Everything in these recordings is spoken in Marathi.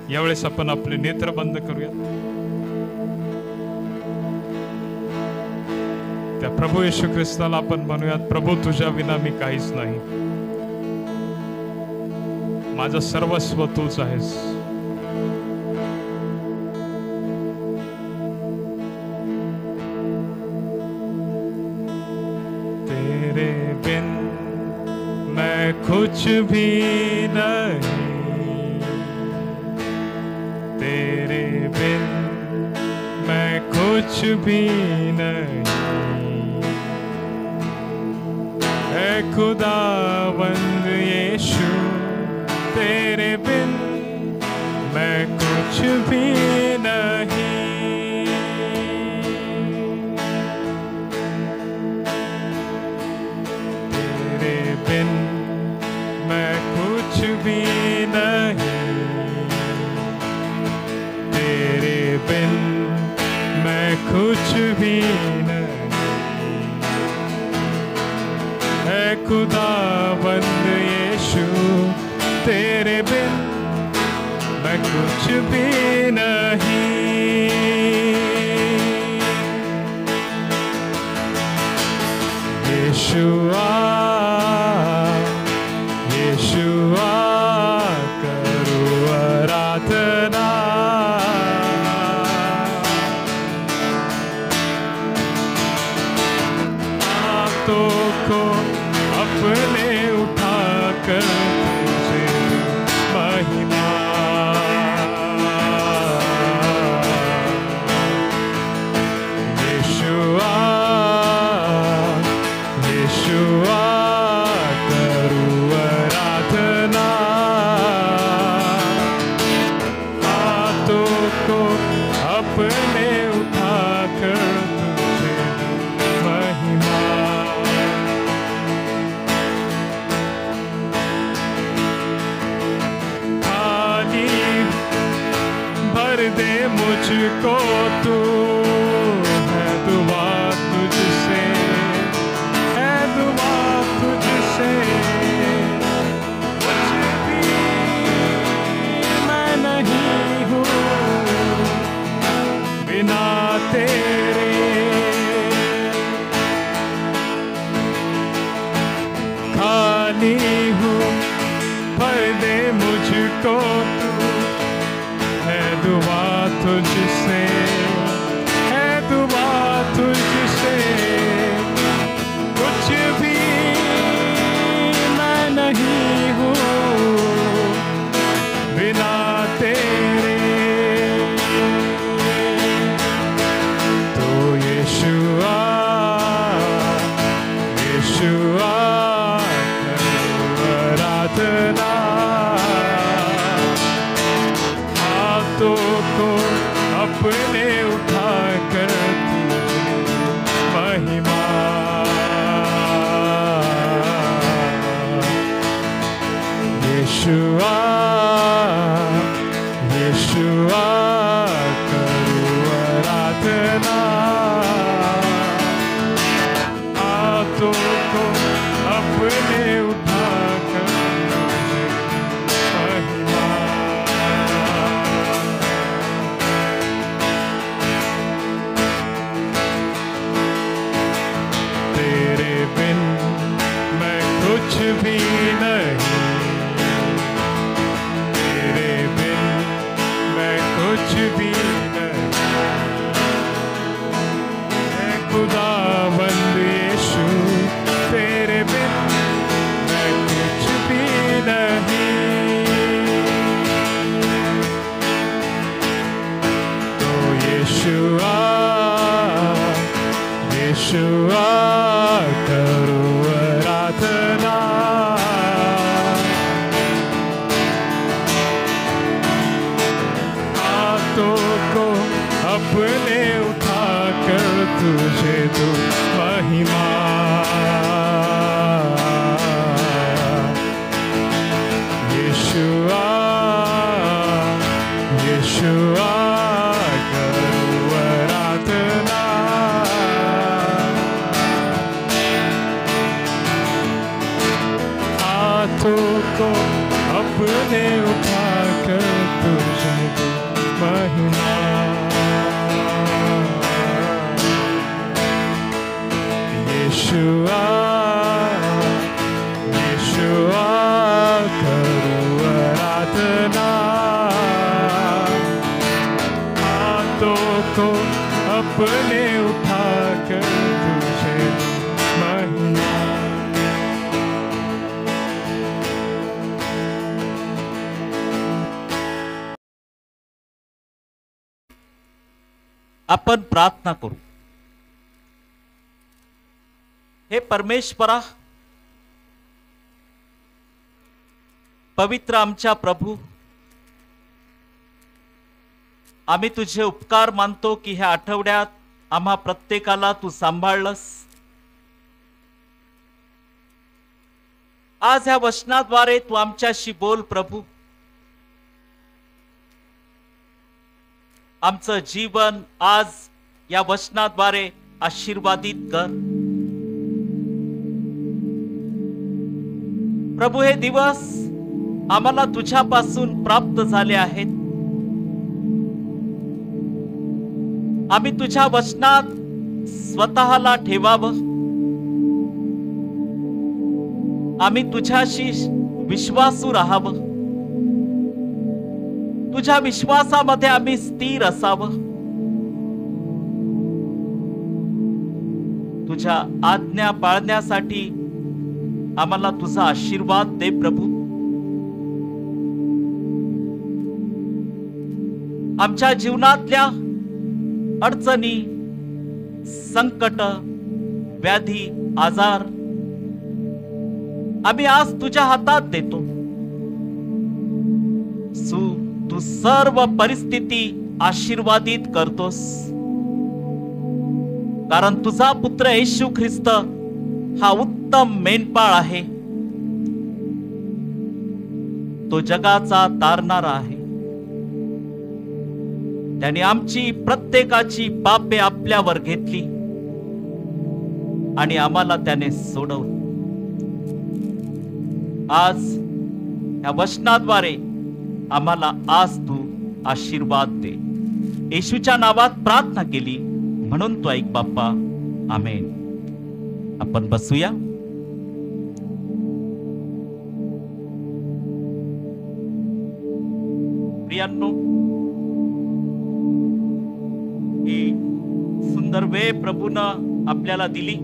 यावेळेस आपण आपले नेत्र बंद करूया. त्या प्रभू येशू ख्रिस्ताला आपण म्हणूयात, प्रभू तुझ्या विना मी काहीच नाही, माझं सर्वस्व तूच आहेस. तेरे बिन मैं कुछ भी नहीं, तेरे बिन मैं कुछ भी नहीं, ऐ खुदावंद यीशु तेरे बिन मैं कुछ भी नहीं. तेरे बिन मैं कुछ भी नहीं, तेरे बिन मैं कुछ भी नहीं, है खुदावंद यीशु तेरे बिन मैं कुछ भी नहीं. यीशुआ यीशुआ करूं आराधना, को अपने उठाकर तुझे महिमा. यीशुआ यीशुआ करूं आराधना, हाथों को अपने उठाकर तुझे महिमा. मुझको तू, है दुआ तुझसे, है दुआ तुझसे। कुछ भी मैं नहीं हूँ बिना तेरे, खाली हूँ भर दे मुझको तू, है दुआ तुझसे, है दुआ तुझसे। कुछ भी मैं नहीं हूँ बिना तेरे। तो यीशुआ, यीशुआ आराधना, हाथों को अपने उठा कर महिमा। यीशुआ, यीशुआ करूं आराधना, हाथों को अपने उठा कर महिमा। तेरे बिन मैं कुछ भी नहीं, तेरे बिन मैं कुछ भी नहीं। है खुदावंद यीशु, तेरे बिन मैं कुछ भी नहीं। तो यीशुआ, यीशुआ करूं आराधना, हाथों को अपने उठा कर तुझे दूं महिमा। यीशुआ, यीशुआ करूं आराधना, हाथों को अपने उठा कर तुझे दूं महिमा। यीशुआ, यीशुआ करूं आराधना, हाथों को अपने उठा कर तुझे महिमा। आपण प्रार्थना करू। हे परमेश्वरा, पवित्र आमच्या प्रभू, आम्ही तुझे उपकार मानतो की ह्या आठवड्यात आम्हा प्रत्येकाला तू सांभाळलंस। आज ह्या वचनाद्वारे तू आमच्याशी बोल प्रभू। आमचं जीवन आज या वचनाद्वारे आशीर्वादित कर प्रभू। हे दिवस आम्हाला तुझ्यापासून प्राप्त झाले आहेत। आम्ही तुझ्या वचनात स्वतःला ठेवावं। आम्ही तुझ्याशी विश्वासू राहावं। तुझ्या विश्वासामध्ये आम्ही स्थिर असावं। तुझ्या आज्ञा पाळण्यासाठी आम्हाला तुझा आशीर्वाद दे प्रभू। आमच्या जीवनातल्या अडचणी, संकट, व्याधी, आजार आम्ही आज तुझ्या हातात देतो। तू सर्व परिस्थिती आशीर्वादित करतोस, कारण तुझा पुत्र येशू ख्रिस्त हा उत्तम मेंढपाळ आहे। तो जगाचा तारणारा आहे। त्याने आमची प्रत्येकाची पापे आपल्यावर घेतली आणि आम्हाला त्याने सोडवलं. आज या वचनाद्वारे आम्हाला आज तू आशीर्वाद दे. येशूच्या नावात प्रार्थना केली म्हणून तू ऐक बाप्पा. आमेन. आपण बसूया. प्रियांनो, ही सुंदर वेळ प्रभूनं आपल्याला दिली.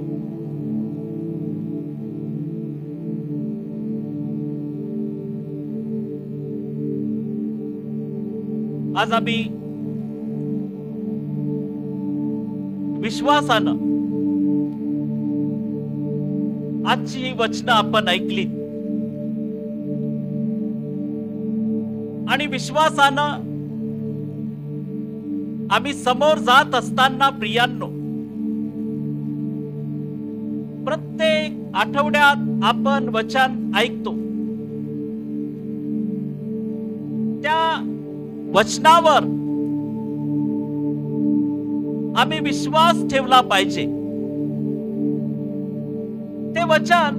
आज आम्ही विश्वासानं आजची ही वचनं आपण ऐकली आणि विश्वासानं आम्ही समोर जात असताना प्रियांनो, प्रत्येक आठवड्यात आपण वचन ऐकतो. त्या वचनावर आम्ही विश्वास ठेवला पाहिजे. ते वचन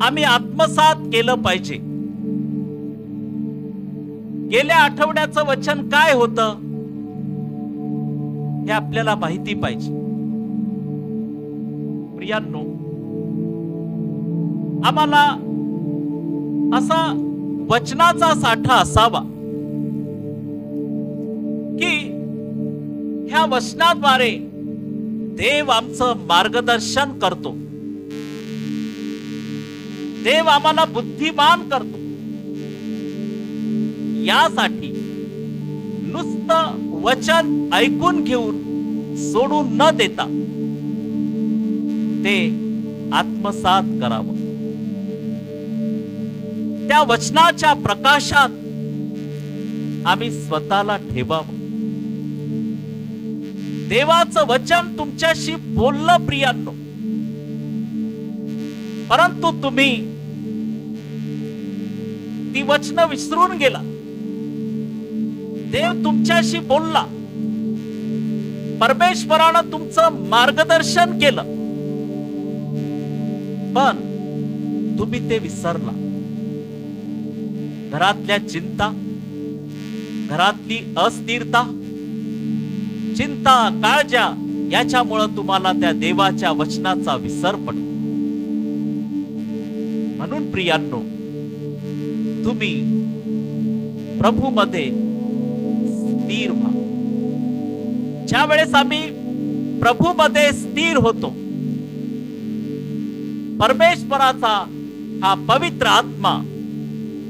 आम्ही आत्मसात केलं पाहिजे. गेल्या आठवड्याचं वचन काय होतं हे आपल्याला माहिती पाहिजे. प्रियांनो, आम्हाला असा वचनाचा साठा असावा की ह्या वचनाद्वारे देव आमचं मार्गदर्शन करतो. देव आम्हाला बुद्धिमान करतो. यासाठी नुसतं वचन ऐकून घेऊन सोडून न देता ते आत्मसात करावं. त्या वचनाच्या प्रकाशात आम्ही स्वतःला ठेवावं. देवाचं वचन तुमच्याशी बोललं प्रियांनो, परंतु तुम्ही ती वचनं विसरून गेला. देव तुमच्याशी बोलला, परमेश्वरानं तुमचं मार्गदर्शन केलं, पण तुम्ही ते विसरला. घरातल्या चिंता, घरातली अस्थिरता, चिंता, काळज्या याच्यामुळे तुम्हाला त्या देवाच्या वचनाचा विसर पडतो. म्हणून प्रियांनो, तुम्ही प्रभूमध्ये स्थिर व्हा. ज्या वेळेस आम्ही प्रभूमध्ये स्थिर होतो, परमेश्वराचा हा पवित्र आत्मा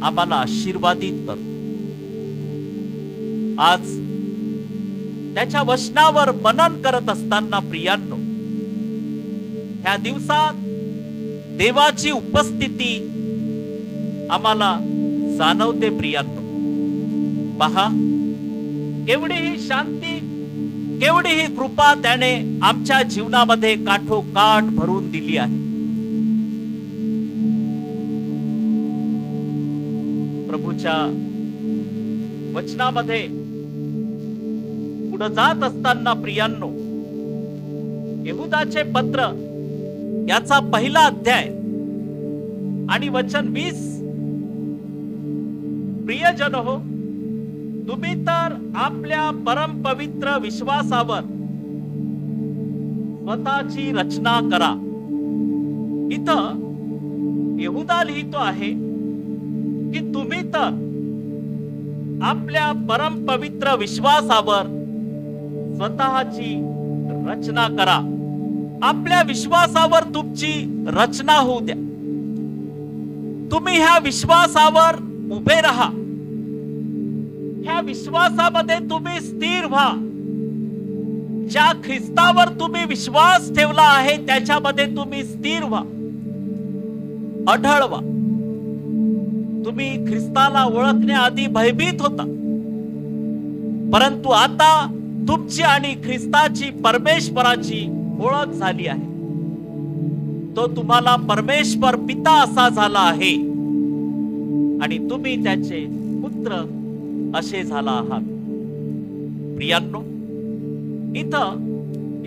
आम्हाला आशीर्वादित करतो. आज त्याच्या वचनावर मनन करत असताना प्रियांनो, ह्या दिवसात देवाची उपस्थिती आम्हाला जाणवते. प्रियांनो, पहा केवढी ही शांती, केवढी ही कृपा त्याने आमच्या जीवनामध्ये काठोकाठ भरून दिली आहे. प्रभूच्या वचनामध्ये पुढे जात असताना प्रियांनो, यहूदाचे पत्र याचा पहिला अध्याय आणि वचन 20, प्रियजन हो, तुम्ही तर आपल्या परम पवित्र विश्वासावर स्वतःची रचना करा. इथं यहूदा लिहितो आहे की तुम्ही तर आपल्या परम पवित्र विश्वासावर स्वतःची रचना करा. आपल्या विश्वासावर तुमची रचना होऊ द्या. तुम्ही ह्या विश्वासावर उभे राहा. ह्या विश्वासामध्ये तुम्ही स्थिर व्हा. ज्या ख्रिस्तावर तुम्ही विश्वास ठेवला आहे त्याच्यामध्ये तुम्ही स्थिर व्हा, अढळ व्हा. तुम्ही ख्रिस्ताला ओळखण्याआधी भयभीत होता, परंतु आता तुमची आणि ख्रिस्ताची, परमेश्वराची ओळख झाली आहे. तो तुम्हाला परमेश्वर पिता असा झाला आहे आणि तुम्ही त्याचे पुत्र असे झाला आहात. प्रियांनो, इथं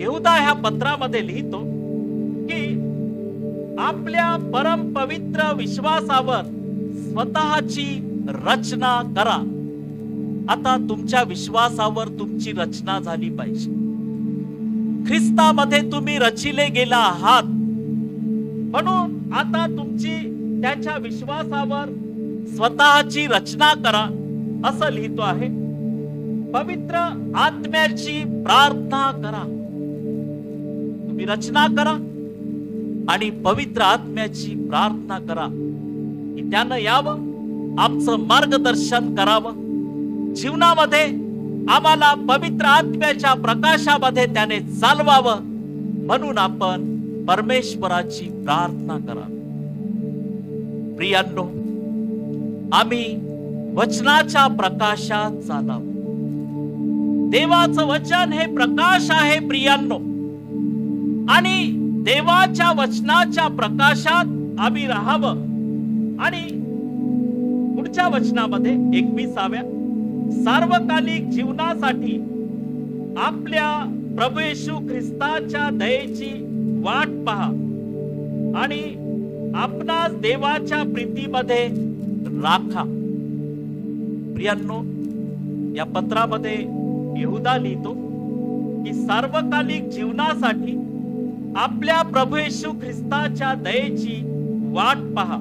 यहुदा ह्या पत्रामध्ये लिहितो की आपल्या परम पवित्र विश्वासावर स्वतःची रचना करा. आता तुमच्या विश्वासावर तुमची रचना झाली पाहिजे. ख्रिस्तामध्ये तुम्ही रचिले गेला आहात, म्हणून आता तुमची त्याच्या विश्वासावर स्वतःची रचना करा, असं लिहितो आहे. पवित्र आत्म्याची प्रार्थना करा. तुम्ही रचना करा आणि पवित्र आत्म्याची प्रार्थना करा की त्यानं यावं, आमचं मार्गदर्शन करावं, जीवनामध्ये आम्हाला पवित्र आत्म्याच्या प्रकाशामध्ये त्याने चालवावं. म्हणून आपण परमेश्वराची प्रार्थना करा. प्रियांनो, आम्ही वचनाच्या प्रकाशात चालावं. देवाचं वचन हे प्रकाश आहे प्रियांनो, आणि देवाच्या वचनाच्या प्रकाशात आम्ही राहावं. आणि पुढच्या वचनामध्ये 21व्या सार्वकालिक जीवनासाठी आपल्या प्रभू येशू ख्रिस्ताच्या दयेची वाट पहा आणि आपणास देवाच्या प्रीतीमध्ये राखा. प्रियांनो, या पत्रामध्ये यहुदा लिहितो की सार्वकालिक जीवनासाठी आपल्या प्रभू येशू ख्रिस्ताच्या दयेची वाट पहा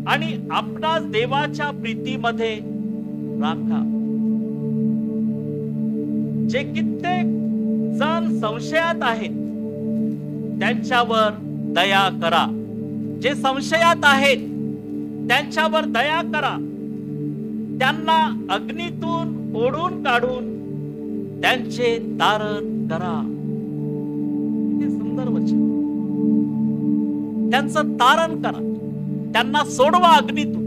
आणि आपणास देवाच्या प्रीतीमध्ये राखा. जे कित्येक जण संशयात आहेत त्यांच्यावर दया करा. जे संशयात आहेत त्यांच्यावर दया करा. त्यांना अग्नीतून ओढून काढून त्यांचे तारण करा. हे सुंदर वचन. त्यांचं तारण करा, त्यांना सोडवा अग्नीतून,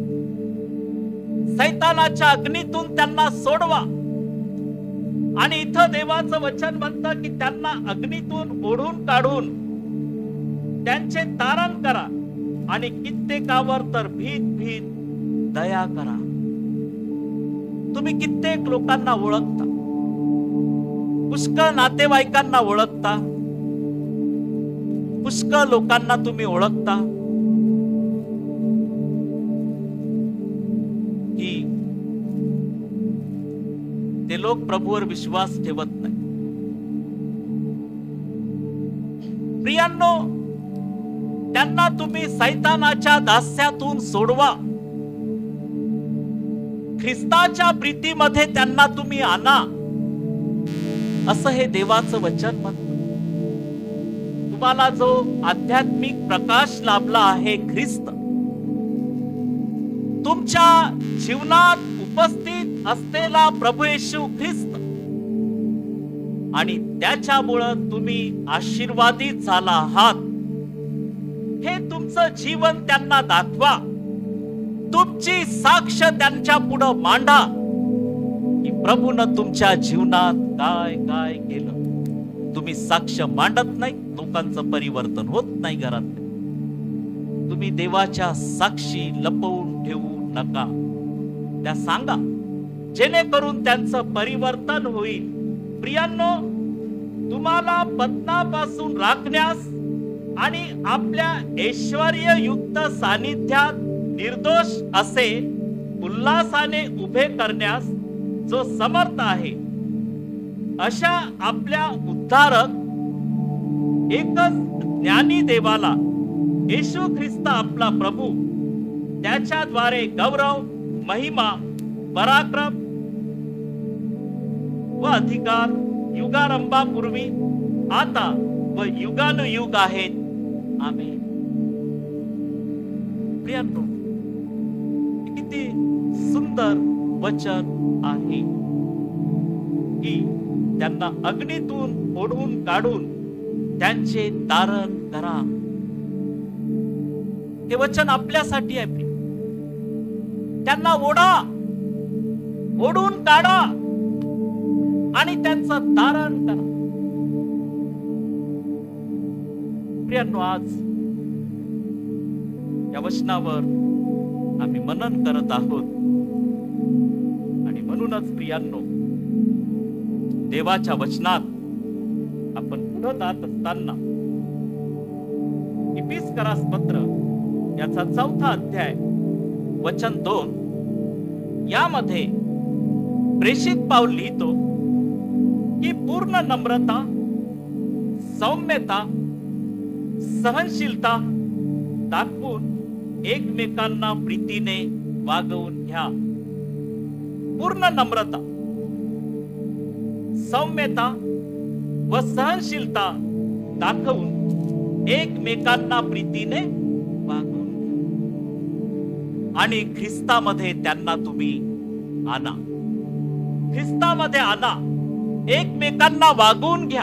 सैतानाच्या अग्नीतून त्यांना सोडवा. आणि इथं देवाचं वचन म्हणतं की त्यांना अग्नीतून ओढून काढून त्यांचे तारण करा आणि कित्येकावर तर भीत भीत दया करा. तुम्ही कित्येक लोकांना ओळखता, पुष्कळ नातेवाईकांना ओळखता, पुष्कळ लोकांना तुम्ही ओळखता की ते लोक प्रभूवर विश्वास ठेवत नाही. प्रियांनो, त्यांना तुम्ही सैतानाच्या दास्यातून सोडवा. ख्रिस्ताच्या प्रीतीमध्ये त्यांना तुम्ही आणा, असं हे देवाचं वचन म्हणतं. तुम्हाला जो आध्यात्मिक प्रकाश लाभला आहे ख्रिस्त, तुमच्या जीवनात उपस्थित असलेला प्रभू येशू ख्रिस्त, आणि त्याच्यामुळं तुम्ही आशीर्वादित झाला आहात, हे तुमचं जीवन त्यांना दाखवा. तुमची साक्ष त्यांच्या पुढे मांडा की प्रभूनं तुमच्या जीवनात काय काय केलं. तुम्ही साक्ष मांडत नाही, लोकांचं परिवर्तन होत नाही घरात. तुम्ही देवाच्या साक्षी लपवून ठेवू नका, त्या सांगा, जेणेकरून त्यांचं परिवर्तन होईल. प्रियांनो, तुम्हाला पतनापासून राखण्यास आणि आपल्या ऐश्वर्ययुक्त सानिध्यात निर्दोष असे उल्हासाने उभे करण्यास जो समर्थ आहे, अशा आपल्या उद्धारक एकच ज्ञानी देवाला, येशू ख्रिस्त आपला प्रभू, त्याच्याद्वारे गौरव, महिमा, पराक्रम व अधिकार युगारंभापूर्वी, आता व युगानुयुग आहेत. आमेन. प्रियांनो, किती सुंदर वचन आहे की त्यांना अग्नीतून ओढून काढून त्यांचे तारण करा. हे वचन आपल्यासाठी आहे. त्यांना ओढा, ओढून काढा आणि त्यांचं तारण करा. प्रियांनो, आज या वचनावर आम्ही मनन करत आहोत आणि म्हणूनच प्रियांनो, देवाच्या वचनात आपण पुढे जात असताना इफिसकरास पत्र याचा 4था अध्याय वचन 2 यामध्ये प्रेषित पाऊल लिहितो की पूर्ण नम्रता, सौम्यता, सहनशीलता दाखवून एकमेकांना प्रीतीने वागवून घ्या. पूर्ण नम्रता, सौम्यता व सहनशीलता दाखवून एकमेकांना प्रीतीने वागवून घ्या. आणि ख्रिस्तामध्ये त्यांना तुम्ही आणा. ख्रिस्तामध्ये आणा. एकमेकांना वागवून घ्या.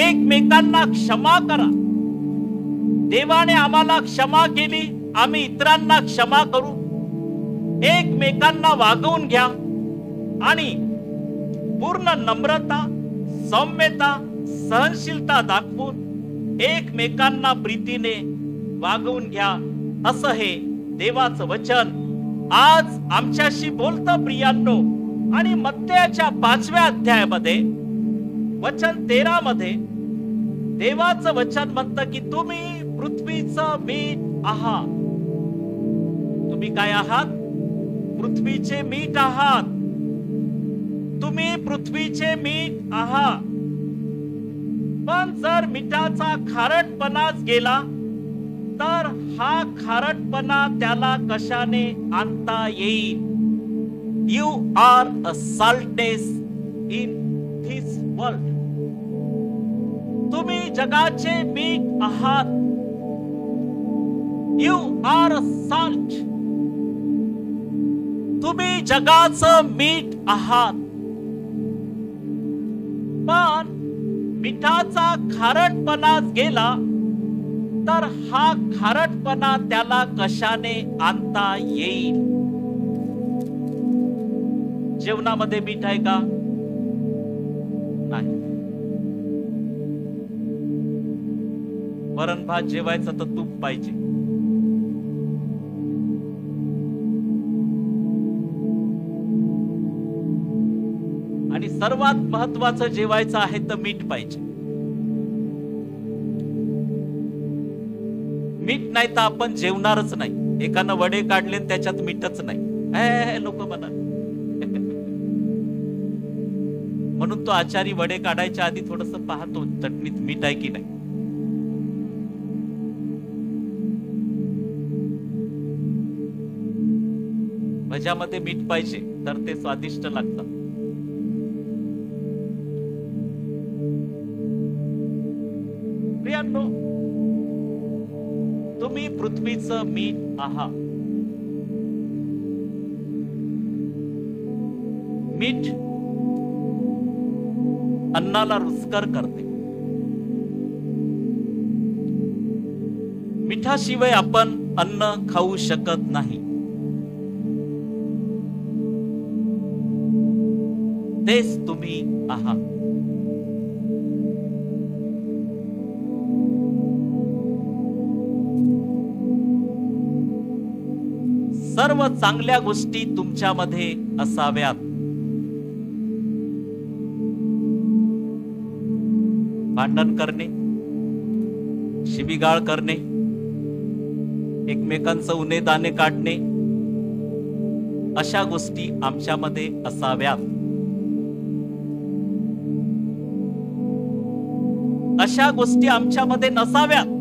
एकमेकांना क्षमा करा. देवाने आम्हाला क्षमा केली, आम्ही इतरांना क्षमा करू. एकमेकांना वागवून घ्या आणि पूर्ण नम्रता, सौम्यता, सहनशीलता दाखवून एकमेकांना प्रीतीने वागवून घ्या. असं हे देवाचं वचन आज आमच्याशी बोलतं प्रियांनो. आणि मत्तेच्या 5व्या अध्यायामध्ये वचन 13 मध्ये देवाचं वचन म्हणतं की तुम्ही पृथ्वीचं मीठ आहात. तुम्ही काय आहात? पृथ्वीचे मीठ आहात. तुम्ही पृथ्वीचे मीठ आहात. पण जर मिठाचा खारटपणाच गेला तर हा खारटपणा त्याला कशाने आणता येईल? You are a saltness in this world. तुम्ही जगाचे मीठ आहात. You are a salt. तुम्ही जगाचं मीठ आहात. पण मिठाचा खारटपणाच गेला तर हा खारटपणा त्याला कशाने आणता येईल? जेवणामध्ये मीठ आहे का? नाही. वरण भात जेवायचं तर तूप पाहिजे. आणि सर्वात महत्वाचं जेवायचं आहे तर मीठ पाहिजे. मीठ नाही तर आपण जेवणारच नाही. एकानं वडे काढले त्याच्यात मीठच नाही. लोक म्हणा. म्हणून तो आचारी वडे काढायच्या आधी थोडस पाहतो चटणीत मीठ आहे की नाही. भज्यामध्ये मीठ पाहिजे तर ते स्वादिष्ट लागतात. प्रियांनो, तुम्ही पृथ्वीचं मीठ आहात. मीठ अन्नाला रुचकर करते. मिठाशिवाय आपण अन्न खाऊ शकत नाही. तेच तुम्ही आहात. सर्व चांगल्या गोष्टी तुमच्यामध्ये असाव्यात. भांडण करणे, शिवीगाळ करणे, एकमेकांचं उणे दाणे काढणे, अशा गोष्टी आमच्यामध्ये असाव्यात. अशा गोष्टी आमच्यामध्ये नसाव्यात.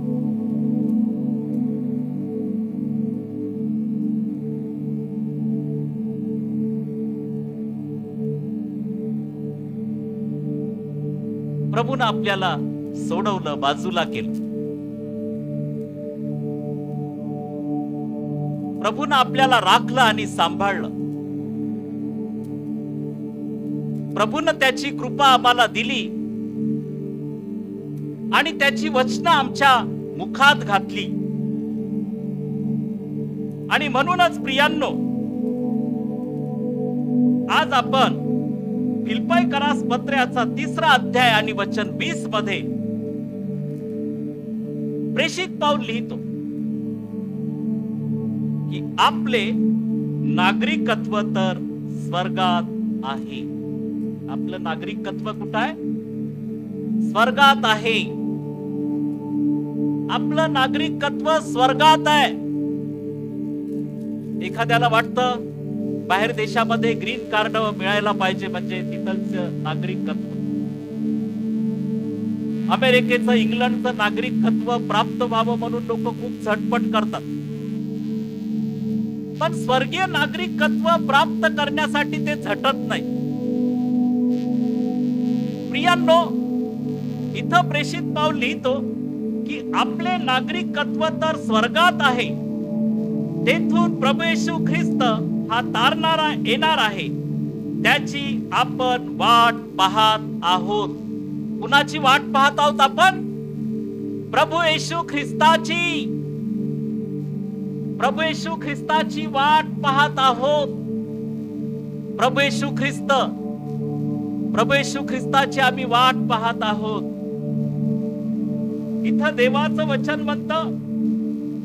प्रभूनं आपल्याला सोडवलं, बाजूला केलं. प्रभूनं आपल्याला राखलं आणि सांभाळलं. प्रभूनं त्याची कृपा आम्हाला दिली आणि त्याची वचनं आमच्या मुखात घातली. आणि म्हणूनच प्रियांनो, आज आपण फिलिप्पीकरास पत्राचा 3रा अध्याय आणि वचन 20 मध्ये प्रेषित पाऊल लिहितो की आपले नागरिकत्व तर स्वर्गात आहे. आपलं नागरिकत्व कुठं आहे? स्वर्गात आहे. आपलं नागरिकत्व स्वर्गात आहे. एखाद्याला वाटतं बाहेर देशामध्ये ग्रीन कार्ड मिळायला पाहिजे, म्हणजे तिथलचं नागरिकत्व, अमेरिकेचं, इंग्लंडचं नागरिकत्व प्राप्त व्हावं म्हणून लोक खूप झटपट करतात. पण स्वर्गीय नागरिकत्व प्राप्त करण्यासाठी ते झटत नाही. प्रियांनो, इथं प्रेषित पाऊल लिहितो की आपले नागरिकत्व तर स्वर्गात आहे. तेथून प्रभू येशू ख्रिस्त हा तारणारा येणार आहे. त्याची आपण वाट पाहत आहोत. कुणाची वाट पाहत आहोत आपण? प्रभू येशू ख्रिस्ताची. प्रभू येशू ख्रिस्ताची वाट पाहत आहोत. प्रभू येशू ख्रिस्त, प्रभू येशू ख्रिस्ताची आम्ही वाट पाहत आहोत. इथं देवाचं वचन म्हणतं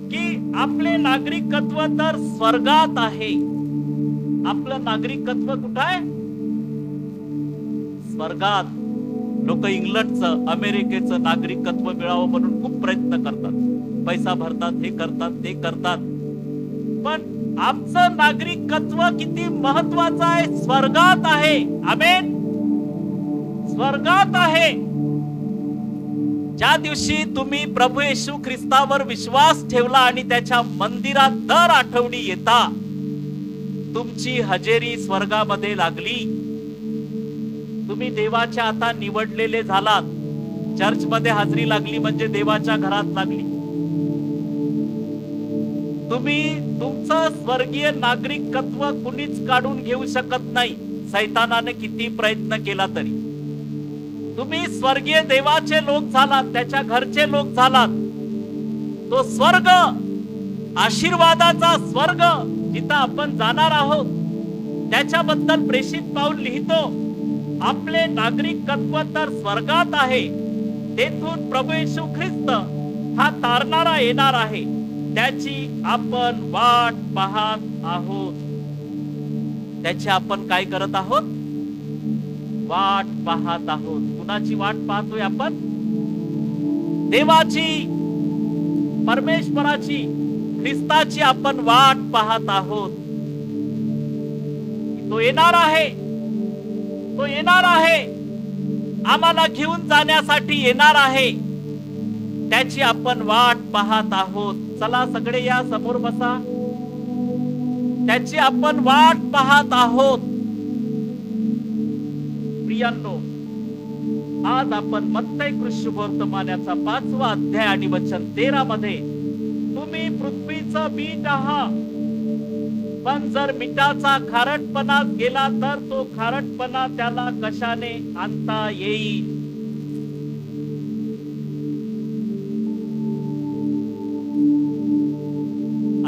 की आपले नागरिकत्व तर स्वर्गात आहे. आपलं नागरिकत्व कुठं आहे? स्वर्गात. लोक इंग्लंडचं, अमेरिकेचं नागरिकत्व मिळावं म्हणून खूप प्रयत्न करतात, पैसा भरतात, हे करतात, ते करतात. पण आमचं नागरिकत्व किती महत्वाचं आहे? स्वर्गात आहे. आमेन. स्वर्गात आहे. ज्या दिवशी तुम्ही प्रभू येशू ख्रिस्तावर विश्वास ठेवला आणि त्याच्या मंदिरात दर आठवडी येता, तुमची हजेरी स्वर्गामध्ये लागली. तुम्ही देवाच्या आता निवडलेले झालात. चर्च मध्ये हजेरी लागली म्हणजे देवाच्या घरात लागली. तुम्ही तुमचं स्वर्गीय नागरिकत्व कुणीच काढून घेऊ शकत नाही, सैतानाने किती प्रयत्न केला तरी. तुम्ही स्वर्गीय देवाचे लोक झालात, त्याच्या घरचे लोक झालात. तो स्वर्ग, आशीर्वादाचा स्वर्ग जिथं आपण जाणार आहोत, त्याच्याबद्दल प्रेषित पाऊल लिहितो, आपले नागरिकत्व तर स्वर्गात आहे. तेथून प्रभू येशू ख्रिस्त हा तारणारा येणार आहे. त्याची आपण वाट पाहत आहोत. त्याची आपण काय करत आहोत? वाट पाहत आहोत. कुणाची वाट पाहतोय आपण? देवाची, परमेश्वराची, ख्रिस्ताची आपण वाट पाहत आहोत. तो येणार आहे. तो येणार आहे. आम्हाला घेऊन जाण्यासाठी येणार आहे. त्याची आपण वाट पाहत आहोत. चला सगळे या, समोर बसा. त्याची आपण वाट पाहत आहोत. प्रियांनो, आज आपण मत्तई शुभवर्तमानाचा 5वा अध्याय आणि वचन 13 मध्ये, तुम्ही पृथ्वीचं मीठ आहात, पण जर मिठाचा खारटपणा गेला तर तो खारटपणा त्याला कशाने आणता येईल?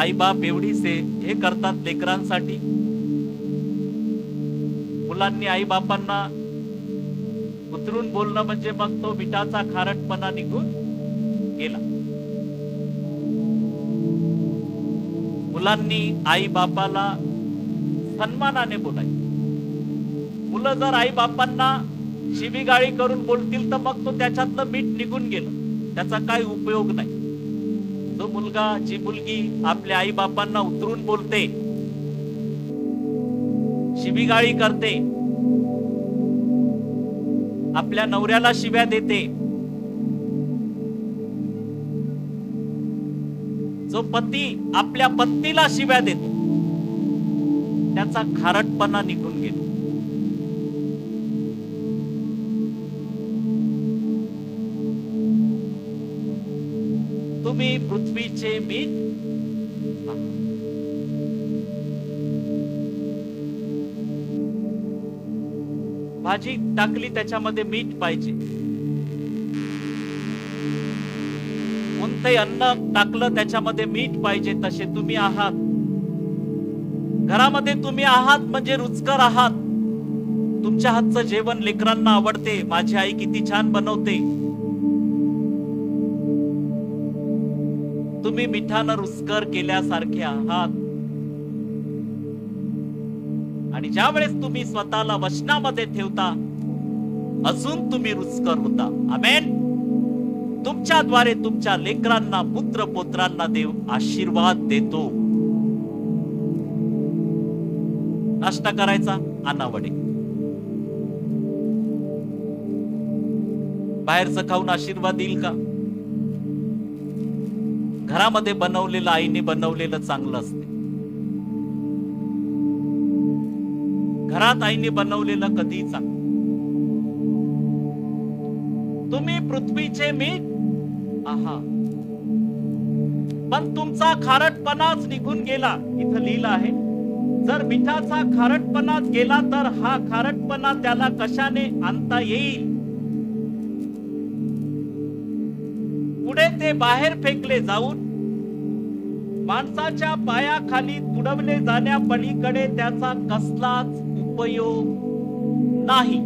आई बाप एवढीसे हे करतात लेकरांसाठी. मुलांनी आई बापांना उतरून बोलणं म्हणजे मग तो मिठाचा खारटपणा निघून गेला. मुलांनी आई बापाला सन्मानाने बोलायचं. मुलं जर आई बापांना शिवीगाळी करून बोलतील तर मग तो त्याच्यातलं मीठ निघून गेलं, त्याचा काय उपयोग नाही. जो मुलगा, जी मुलगी आपल्या आई बापांना उतरून बोलते, शिवीगाळी करते, आपल्या नवऱ्याला शिव्या देते, जो पती आपल्या पत्नीला शिव्या देतो, त्याचा खारटपणा निघून गेला. तुम्ही पृथ्वीचे मीठ. भाजी टाकली त्याच्यामध्ये मीठ पाहिजे. कोणते अन्न टाकलं त्याच्यामध्ये मीठ पाहिजे. तसे तुम्ही आहात. घरामध्ये तुम्ही आहात म्हणजे रुचकर आहात. तुमच्या हातचं जेवण लेकरांना आवडते. माझी आई किती छान बनवते. तुम्ही मिठानं रुचकर केल्यासारखे आहात. आणि ज्या वेळेस तुम्ही स्वतःला वचनामध्ये ठेवता, अजून तुम्ही रुचकर होता. आमेन. तुमच्याद्वारे तुमच्या लेकरांना, पुत्र पुत्रांना देव आशीर्वाद देतो. नाश्ता करायचा, आणा वडे. बाहेरचं खाऊन आशीर्वाद येईल का? घरामध्ये बनवलेलं, आईने बनवलेलं चांगलं असते. घरात आईने बनवलेलं कधीही चांगलं. तुम्ही पृथ्वीचे मीठ आहात, पण तुमचा खारटपणाच निघून गेला. इथं लिहिलं आहे, जर मिठाचा खारटपणाच गेला तर हा खारटपणा त्याला कशाने आणता येईल? पुढे ते बाहेर फेकले जाऊन माणसाच्या पायाखाली तुडवले जाण्या पलीकडे त्याचा कसलाच उपयोग नाही.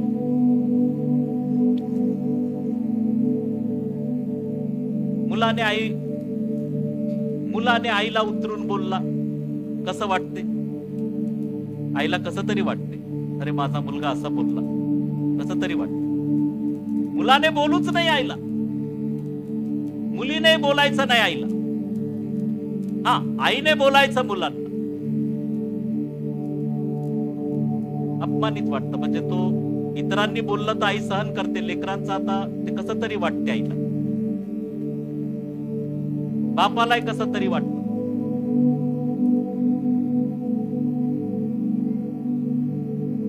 मुलाने आईला उतरून बोलला. कसं वाटते आईला? कसं तरी वाटते, अरे माझा मुलगा असा बोलला, कसं तरी वाटते. मुलाने बोलूच नाही आईला, मुलीने बोलायचं नाही आईला. हा, आईने बोलायचं मुलांना. अपमानित वाटतं. म्हणजे तो इतरांनी बोललं तर आई सहन करते, लेकरांचं आता ते कसं तरी वाटते आईला. बापालाही कसं तरी वाटतं.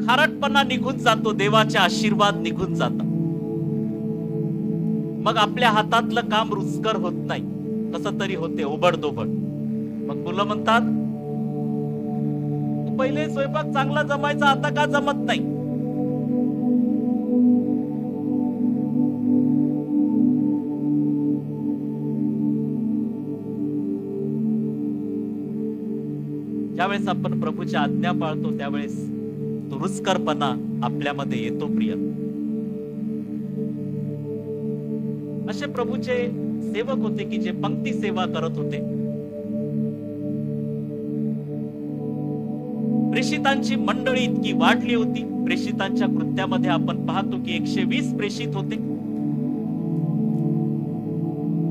खारटपणा निघून जातो, देवाचे आशीर्वाद निघून जातात. मग आपल्या हातातलं काम रुचकर होत नाही, कसं तरी होते, ओबडधोबड. मग मुलं म्हणतात, पहिले स्वयंपाक चांगला जमायचा, आता का जमत नाही? ज्यावेळेस आपण प्रभूच्या आज्ञा पाळतो त्यावेळेस तो रुचकरपणा आपल्यामध्ये येतो. प्रिय, असे प्रभूचे सेवक होते की जे पंक्ती सेवा करत होते. प्रेषितांची मंडळी इतकी वाढली होती. प्रेषितांच्या कृत्यामध्ये आपण पाहतो की 120 प्रेषित होते.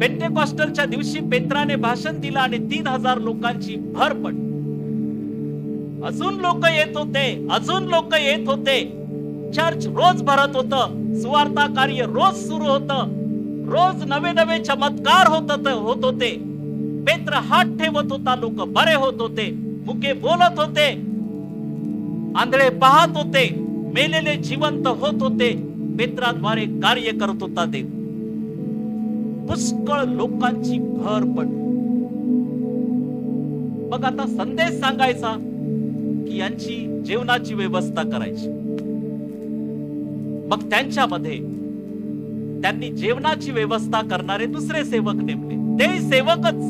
पेंटेकॉस्टलच्या दिवशी पेत्राने भाषण दिलं आणि 3000 लोकांची भर पडली. अजून लोक येत होते, अजून लोक येत होते. चर्च रोज भरत होतं, सुवार्ता कार्य रोज सुरू होतं, रोज नवे नवे चमत्कार होत होते. पेत्र हात ठेवत होता, लोक बरे होत होते, मुके बोलत होते, आंधळे पाहत होते, मेलेले जिवंत होत होते. पेत्राद्वारे कार्य करत होता देव. पुष्कळ लोकांची भर पडली. मग आता संदेश सांगायचा की यांची जेवणाची व्यवस्था करायची. मग त्यांच्यामध्ये त्यांनी जेवणाची व्यवस्था करणारे दुसरे सेवक नेमले. ते सेवकच,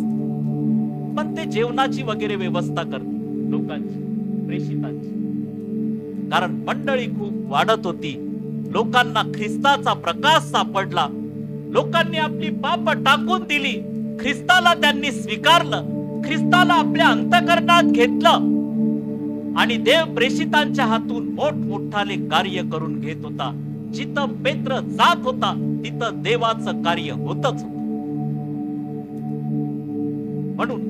पण ते जेवणाची वगैरे व्यवस्था करते लोकांची, प्रेषितांची. कारण मंडळी खूप वाढत होती. लोकांना ख्रिस्ताचा प्रकाश सापडला. लोकांनी आपली पाप टाकून दिली. ख्रिस्ताला त्यांनी स्वीकारलं. ख्रिस्ताला आपल्या अंतःकरणात घेतलं. आणि देव प्रेषितांच्या हातून मोठमोठाले कार्य करून घेत होता. जिथं पेत्र जात होता तिथं देवाचं कार्य होतच होत. म्हणून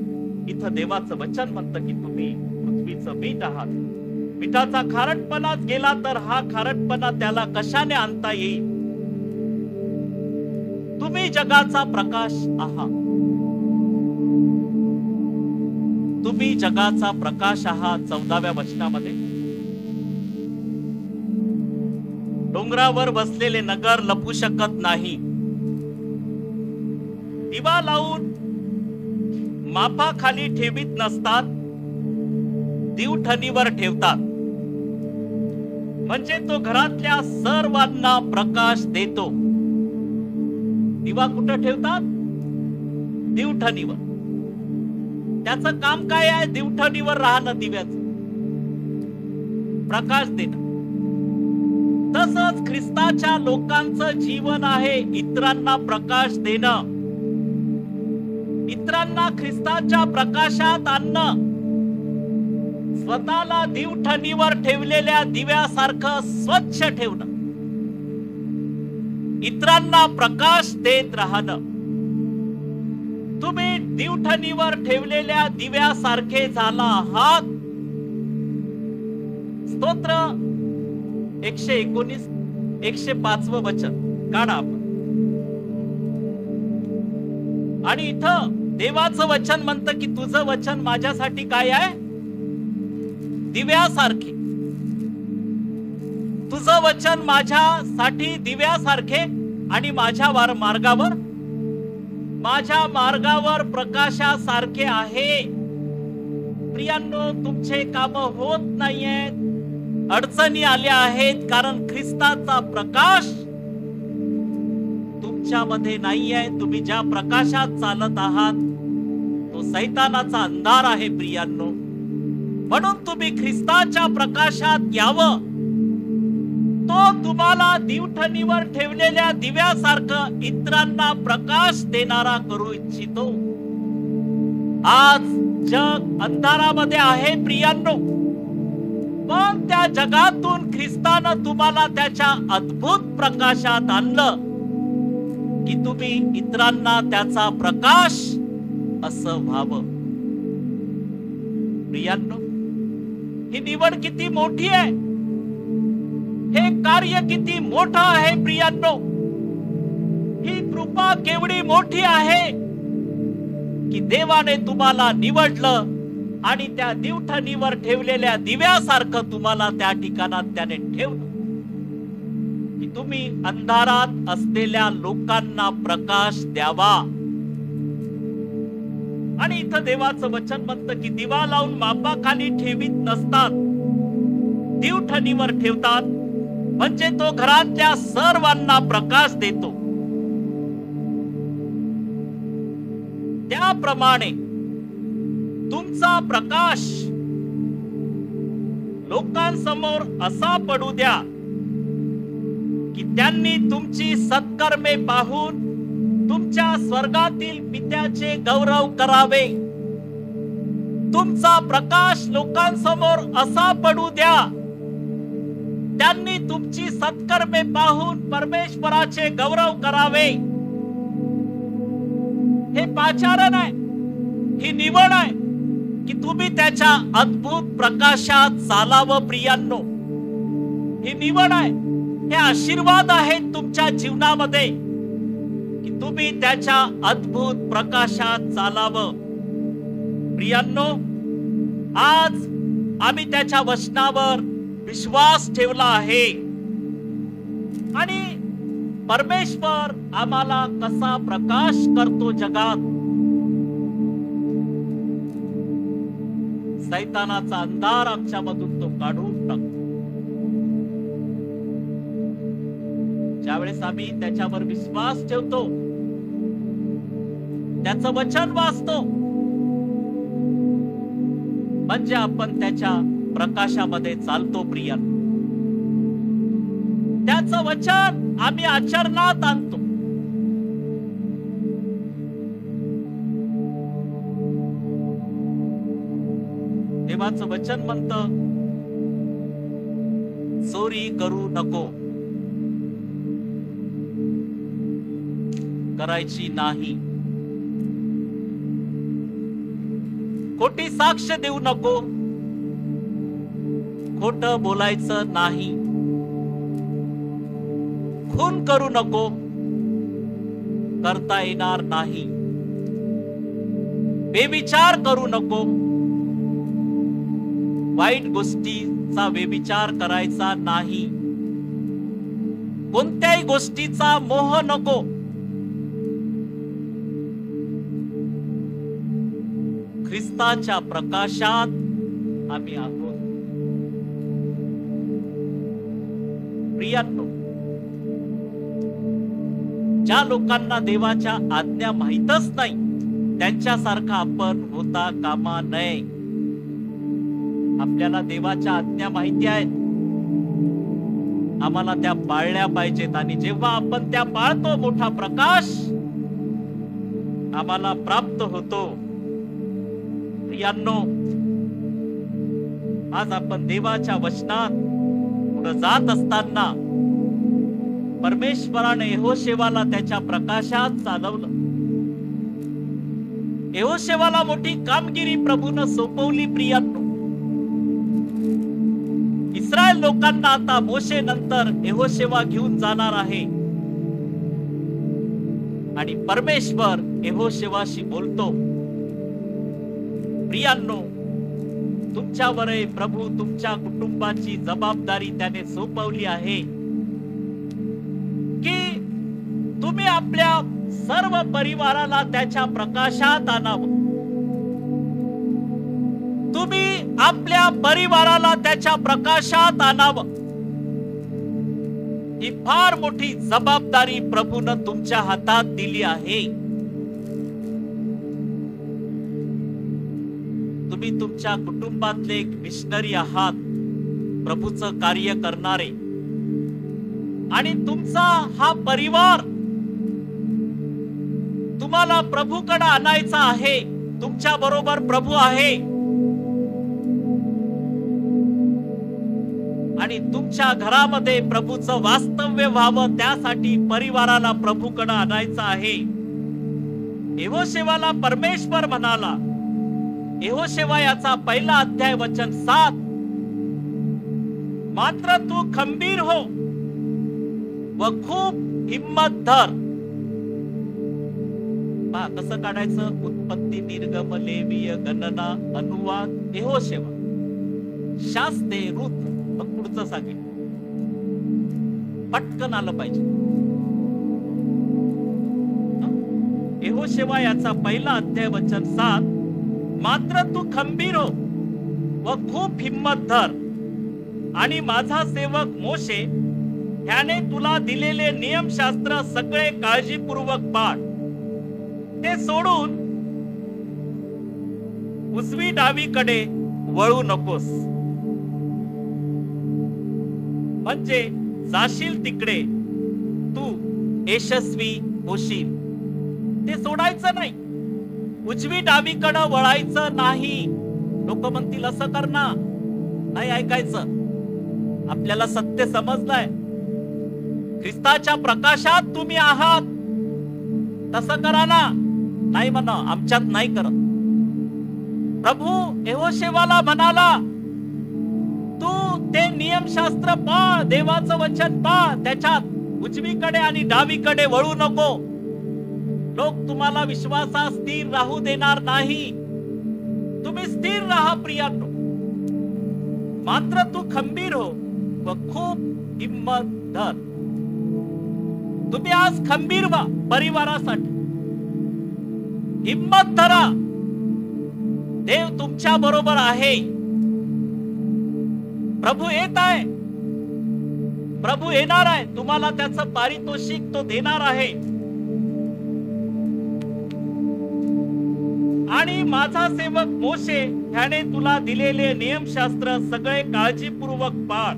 इथं देवाचं वचन म्हणतं की तुम्ही पृथ्वीचं मीठ आहात. मिठाचा खारटपणाच गेला तर हा खारटपणा त्याला कशाने आणता येईल? तुम्ही जगाचा प्रकाश आहात. तुम्ही जगाचा प्रकाश आहात. 14व्या वचनामध्ये, डोंगरावर बसलेले नगर लपू शकत नाही. दिवा लावून मापाखाली ठेवीत नसतात, दिवठणीवर ठेवतात, म्हणजे तो घरातल्या सर्वांना प्रकाश देतो. दिवा कुठं ठेवतात? दिवठणीवर. त्याचं काम काय आहे? दिवठणीवर राहणं, दिव्याचं प्रकाश देणं. तसंच ख्रिस्ताच्या लोकांचं जीवन आहे इतरांना प्रकाश देणं, इतरांना ख्रिस्ताच्या प्रकाशात आणणं. स्वतःला दिवठणीवर ठेवलेल्या दिव्यासारखं स्वच्छ ठेवणं, इतरांना प्रकाश देत राहणं. तुम्ही दिवठणीवर ठेवलेल्या दिव्यासारखे झाला आहात. स्तोत्र 119 105 वचन काढा आपण. आणि इथं देवाचं वचन म्हणतं की तुझं वचन माझ्यासाठी काय आहे? दिव्यासारखे. तुझं वचन माझ्यासाठी दिव्यासारखे आणि माझ्या मार्गावर प्रकाशासारखे आहे. प्रियांनो, तुमचे काम होत नाहीयेत, अडचणी आल्या आहेत, कारण ख्रिस्ताचा प्रकाश तुमच्यामध्ये नाहीये. तुम्ही ज्या प्रकाशात चालत आहात तो सैतानाचा अंधार आहे प्रियांनो. म्हणून तुम्ही ख्रिस्ताच्या प्रकाशात यावं. तो तुम्हाला दिवठणीवर ठेवलेल्या दिव्यासारखं इतरांना प्रकाश देणारा करू इच्छितो. आज जग अंधारामध्ये आहे प्रियांनो, पण त्या जगातून ख्रिस्तानं तुम्हाला त्याच्या अद्भुत प्रकाशात आणलं की तुम्ही इतरांना त्याचा प्रकाश असं व्हावं. प्रियांनो, ही निवड किती मोठी आहे, हे कार्य किती मोठं आहे प्रियांनो. ही कृपा केवढी मोठी आहे की देवाने तुम्हाला निवडलं आणि त्या दिवठणीवर ठेवलेल्या दिव्यासारखं तुम्हाला त्या ठिकाणात त्याने ठेवलं की तुम्ही अंधारात असलेल्या लोकांना प्रकाश द्यावा. आणि इथं देवाचं वचन म्हणतं की दिवा लावून मापाखाली ठेवीत नसतात, दिवठणीवर ठेवतात, म्हणजे तो घरातल्या सर्वांना प्रकाश देतो. त्याप्रमाणे तुमचा प्रकाश लोकांसमोर असा पडू द्या की त्यांनी तुमची सत्कर्मे पाहून तुमच्या स्वर्गातील पित्याचे गौरव करावे. तुमचा प्रकाश लोकांसमोर असा पडू द्या त्यांनी तुमची सत्कर्मे पाहून परमेश्वराचे गौरव करावे. हे पाचारण आहे, ही निवड आहे की तुम्ही त्याच्या अद्भुत प्रकाशात चालावं प्रियांनो. ही निवड आहे, हे आशीर्वाद आहेत तुमच्या जीवनामध्ये की तुम्ही त्याच्या अद्भुत प्रकाशात चालावं. प्रियांनो, आज आम्ही त्याच्या वचनावर विश्वास ठेवला आहे आणि परमेश्वर आम्हाला कसा प्रकाश करतो जगात. सैतानाचा अंधार आमच्यामधून तो काढून टाकतो. ज्यावेळेस आम्ही त्याच्यावर विश्वास ठेवतो, त्याचं वचन वाचतो, म्हणजे आपण त्याच्या प्रकाशामध्ये चालतो प्रियांनो. त्याचं वचन आम्ही आचरणात आणतो. देवाचं वचन म्हणतं, चोरी करू नको, करायची नाही, खोटी साक्ष देऊ नको, खोटं बोलायचं नाही, खून करू नको, करता येणार नाही, बेविचार करू नको, वाईट गोष्टीचा बेविचार करायचा नाही, कोणत्याही गोष्टीचा मोह नको. ख्रिस्ताच्या प्रकाशात आम्ही आहोत. प्रियांनो, ज्या लोकांना देवाच्या आज्ञा माहीतच नाही त्यांच्यासारखा आपण होता कामा नये. आपल्याला देवाच्या आज्ञा माहिती आहेत, आम्हाला त्या पाळल्या पाहिजेत आणि जेव्हा आपण त्या पाळतो मोठा प्रकाश आम्हाला प्राप्त होतो. प्रियांनो, आज आपण देवाच्या वचनात पुढे जात असताना परमेश्वराने यहोशेवाला त्याच्या प्रकाशात चालवलं. यहोशेवाला मोठी कामगिरी प्रभूनं सोपवली. प्रियांनो, इस्रायल लोकांना आता मोशे नंतर यहोशेवा घेऊन जाणार आहे आणि परमेश्वर यहोशेवाशी बोलतो. प्रियांनो, तुमच्यावर प्रभू तुमच्या कुटुंबाची जबाबदारी त्याने सोपवली आहे की तुम्ही आपल्या सर्व परिवाराला त्याच्या प्रकाशात आणावं. तुम्ही आपल्या परिवाराला त्याच्या प्रकाशात आणावं. ही फार मोठी जबाबदारी प्रभूनं तुमच्या हातात दिली आहे. तुम्ही तुमच्या कुटुंबातले एक मिशनरी आहात, प्रभूचं कार्य करणारे, आणि तुमचा हा परिवार तुम्हाला प्रभूकडे आणायचा आहे. तुमच्या बरोबर प्रभू आहे आणि तुमच्या घरामध्ये प्रभूचं वास्तव्य व्हावं, त्यासाठी परिवाराला प्रभूकडे आणायचं आहे. यहोशेवाला परमेश्वर म्हणाला. यहोशेवा याचा पहिला अध्याय वचन 7, मात्र तू खंबीर हो व खूप हिम्मत धर. पहा कसं काढायचं. उत्पत्ती, निर्गम, लेवीय, गणना, अनुवाद, यहोशेवा, शास्त्रे, रुत. मग पुढचं सांगेल, पटकन आलं पाहिजे. यहोशेवा याचा पहिला अध्याय वचन 7, मात्र तू खंबीर हो व खूप हिम्मत धर आणि माझा सेवक मोशे ह्याने तुला दिलेले नियमशास्त्र सगळे काळजीपूर्वक पाळ. ते सोडून उजवी डावीकडे वळू नकोस, म्हणजे जाशील तिकडे तू यशस्वी होशील. ते सोडायचं नाही, उजवी डावीकडे वळायचं नाही. लोक म्हणतील असं कर ना, नाही ऐकायचं. आपल्याला सत्य समजलंय. ख्रिस्ताच्या प्रकाशात तुम्ही आहात, तसं करा ना. नाही म्हणा, आमच्यात नाही करत. प्रभू यहोशेवाला म्हणाला, तू ते नियमशास्त्र पाळ, देवाचं वचन पाळ, त्याच्यात उजवीकडे आणि डावीकडे वळू नको. लोक तुम्हाला विश्वासात स्थिर राहू देणार नाही. तुम्ही स्थिर राहा प्रियांनो. मात्र तू खंबीर हो व खूप हिम्मत धर. तुम्ही आज खंबीर व्हा परिवारासाठी. हिम्मत धरा. देव तुमच्या बरोबर आहे. प्रभू येत आहे, प्रभू येणार आहे. तुम्हाला त्याचं पारितोषिक तो देणार आहे. आणि माझा सेवक मोशे ह्याने तुला दिलेले नियमशास्त्र सगळे काळजीपूर्वक पाळ.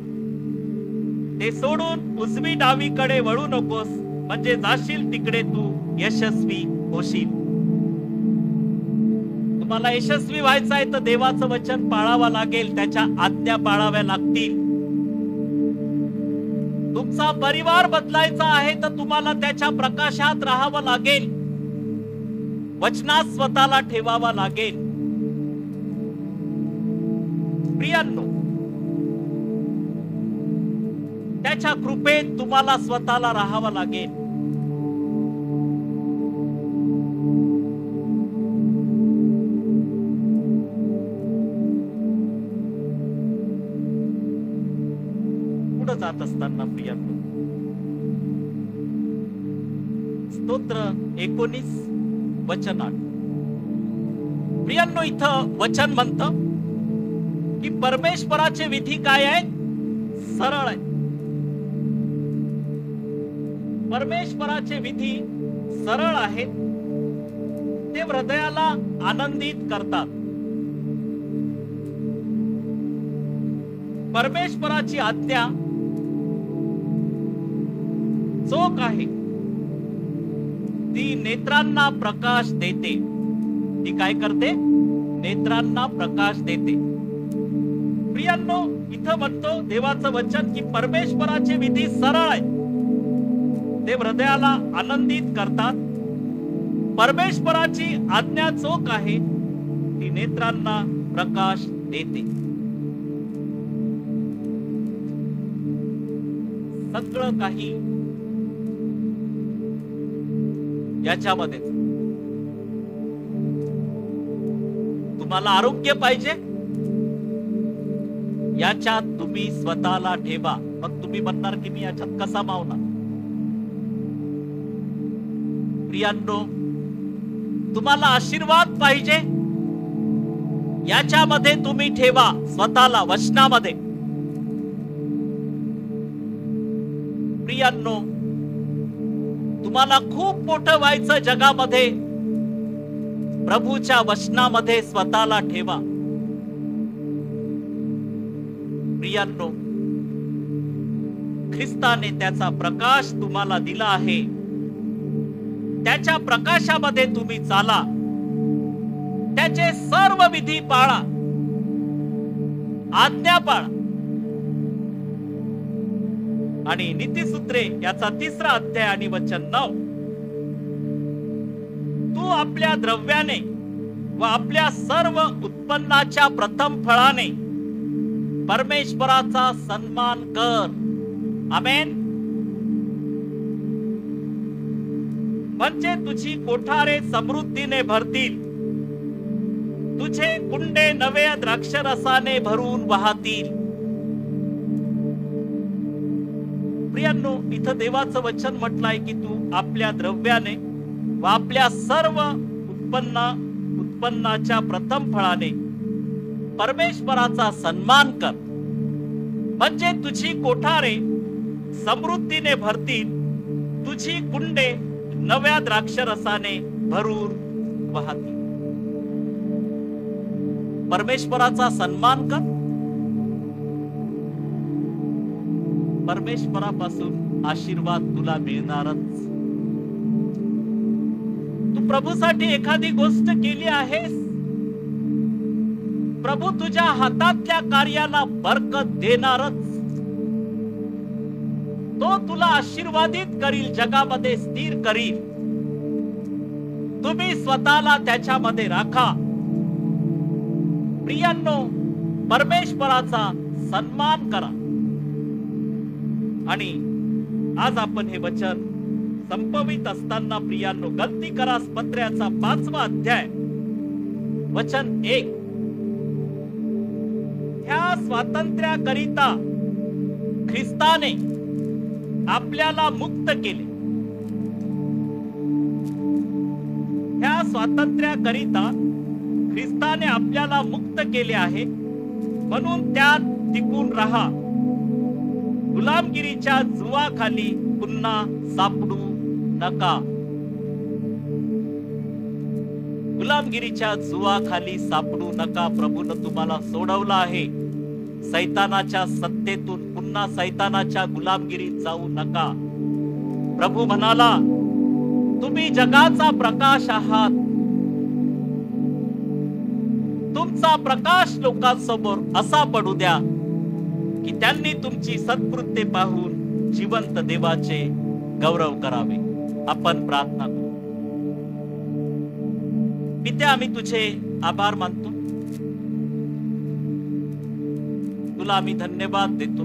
ते सोडून उजवी डावीकडे वळू नकोस, म्हणजे जाशील तिकडे तू यशस्वी होशील. तुम्हाला यशस्वी व्हायचं आहे तर देवाचं वचन पाळावं लागेल, त्याच्या आज्ञा पाळाव्या लागतील. तुमचा परिवार बदलायचा आहे तर तुम्हाला त्याच्या प्रकाशात राहावं लागेल. वचनात स्वतःला ठेवावा लागेल. प्रियांनो, त्याच्या कृपेत तुम्हाला स्वतःला राहावं लागेल. पुढे जात असताना प्रियांनो, स्तोत्र 19 वचन 8. प्रियांनो, इथं वचन म्हणतं की परमेश्वराचे विधी काय आहेत? सरळ आहेत. परमेश्वराचे विधी सरळ आहेत. ते हृदयाला आनंदित करतात. परमेश्वराची आज्ञा चोख आहे. ती नेत्रांना प्रकाश देते. ती काय करते? नेत्रांना प्रकाश देते. प्रियांनो, इथं म्हणतो देवाचं वचन की परमेश्वराची विधी सरळ आहे, ते हृदयाला आनंदित करतात. परमेश्वराची आज्ञा चोख आहे, ती नेत्रांना प्रकाश देते. सगळं काही याच्यामध्ये. तुम्हाला आरोग्य पाहिजे, याच्यात तुम्ही स्वतःला ठेवा. मग तुम्ही म्हणणार की मी याच्यात कसा मावणार? प्रियांनो, तुम्हाला आशीर्वाद पाहिजे, याच्यामध्ये तुम्ही ठेवा स्वतःला, वचनामध्ये. प्रियांनो, तुम्हाला खूप मोठं व्हायचं जगामध्ये, प्रभूच्या वचनामध्ये स्वतःला ठेवा. प्रियांनो, ख्रिस्ताने त्याचा प्रकाश तुम्हाला दिला आहे, त्याच्या प्रकाशामध्ये तुम्ही चाला, त्याचे सर्व विधी पाळा, आज्ञा पाळा. आणि नीतिसूत्रे याचा 3रा अध्याय आणि वचन 9, तू आपल्या द्रव्याने व आपल्या सर्व उत्पन्नाच्या प्रथम फळाने परमेश्वराचा सन्मान कर. आमेन. म्हणजे तुझी कोठारे समृद्धीने भरतील, तुझे कुंडे नव्या द्राक्षरसाने भरून वाहतील. प्रियांनो, इथं देवाचं वचन म्हटलंय की तू आपल्या द्रव्याने व आपल्या सर्व उत्पन्नाच्या प्रथम फळाने परमेश्वराचा सन्मान कर. म्हणजे तुझी कोठारे समृद्धीने भरतील, तुझी कुंडे नव्या द्राक्षरसाने भरून वाहतील. परमेश्वराचा सन्मान कर. परमेश्वरापासून आशीर्वाद तुला मिळणारच. तू प्रभूसाठी एखादी गोष्ट केली आहेस, प्रभू तुझ्या हातातल्या कार्याला बरकत देणारच. तो तुला आशीर्वादित करील, जगामध्ये स्थिर करील. तुम्ही स्वतःला त्याच्यामध्ये राखा. प्रियांनो, परमेश्वराचा सन्मान करा. आणि आज आपण हे वचन संपवित असताना प्रियांनो, गलतीकरास पत्र्याचा 5वा अध्याय वचन 1, ह्या स्वातंत्र्याकरिता ख्रिस्ताने आपल्याला मुक्त केले. ह्या स्वातंत्र्याकरिता ख्रिस्ताने आपल्याला मुक्त केले आहे, म्हणून त्यात टिकून राहा. गुलामगिरीच्या जुवाखाली पुन्हा सापडू नका. गुलामगिरीच्या जुवाखाली सापडू नका. प्रभूनं तुम्हाला सोडवलं आहे. सैतानाच्या सत्तेतून पुन्हा सैतानाच्या गुलामगिरीत जाऊ नका. प्रभू म्हणाला, तुम्ही जगाचा प्रकाश आहात. तुमचा प्रकाश लोकांसमोर असा पडू द्या की त्यांनी तुमची सत्कृत्ये पाहून जिवंत देवाचे गौरव करावे. आपण प्रार्थना करू. पित्या, आम्ही तुझे आभार मानतो. तुला आम्ही धन्यवाद देतो.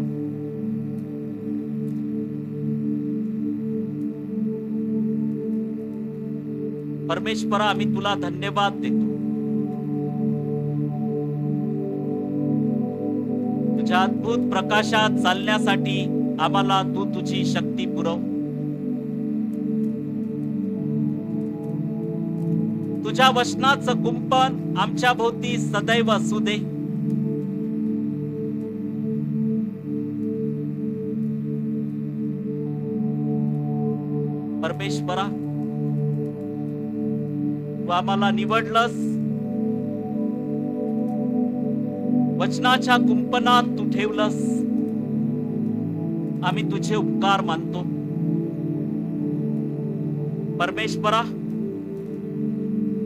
परमेश्वरा, आम्ही तुला धन्यवाद देतो. तुझ्या अद्भुत प्रकाशात चालण्यासाठी आम्हाला तू तुझी शक्ती पुरव. तुझ्या वचनाचं कुंपण आमच्या भोवती सदैव असू दे. परमेश्वरा, तू आम्हाला निवडलंस. वचनाच्या कुंपणात तू ठेवलंस. आम्ही तुझे उपकार मानतो. परमेश्वरा,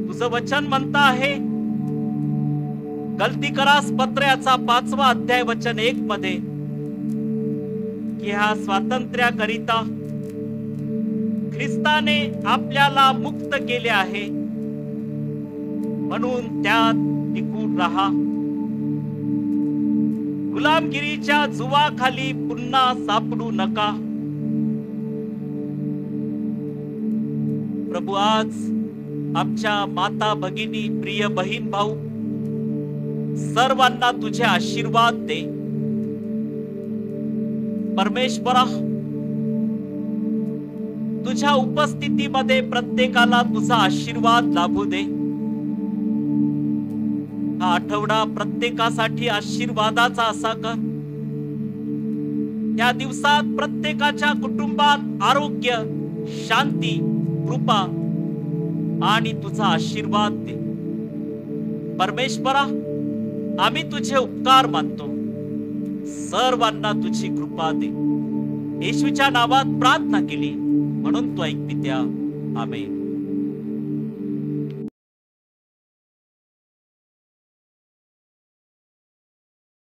तुझं वचन म्हणतं आहे गलती करास पत्र याचा 5वा अध्याय वचन 1 मध्ये की ह्या स्वातंत्र्याकरिता ख्रिस्ताने आपल्याला मुक्त केले आहे, म्हणून त्यात टिकून राहा. गुलामगिरीच्या जुवाखाली पुन्हा सापडू नका. प्रभू, आज आमच्या माता भगिनी, प्रिय बहीण भाऊ सर्वांना तुझे आशीर्वाद दे. परमेश्वरा, तुझ्या उपस्थितीमध्ये प्रत्येकाला तुझा आशीर्वाद लाभू दे. हा आठवडा प्रत्येकासाठी आशीर्वादाचा असा कर. या दिवसात प्रत्येकाच्या कुटुंबात आरोग्य, शांती, कृपा आणि तुझा आशीर्वाद दे. परमेश्वरा, आम्ही तुझे उपकार मानतो. सर्वांना तुझी कृपा दे. येशूच्या नावात प्रार्थना केली म्हणून तो ऐक पित्या. आमेन.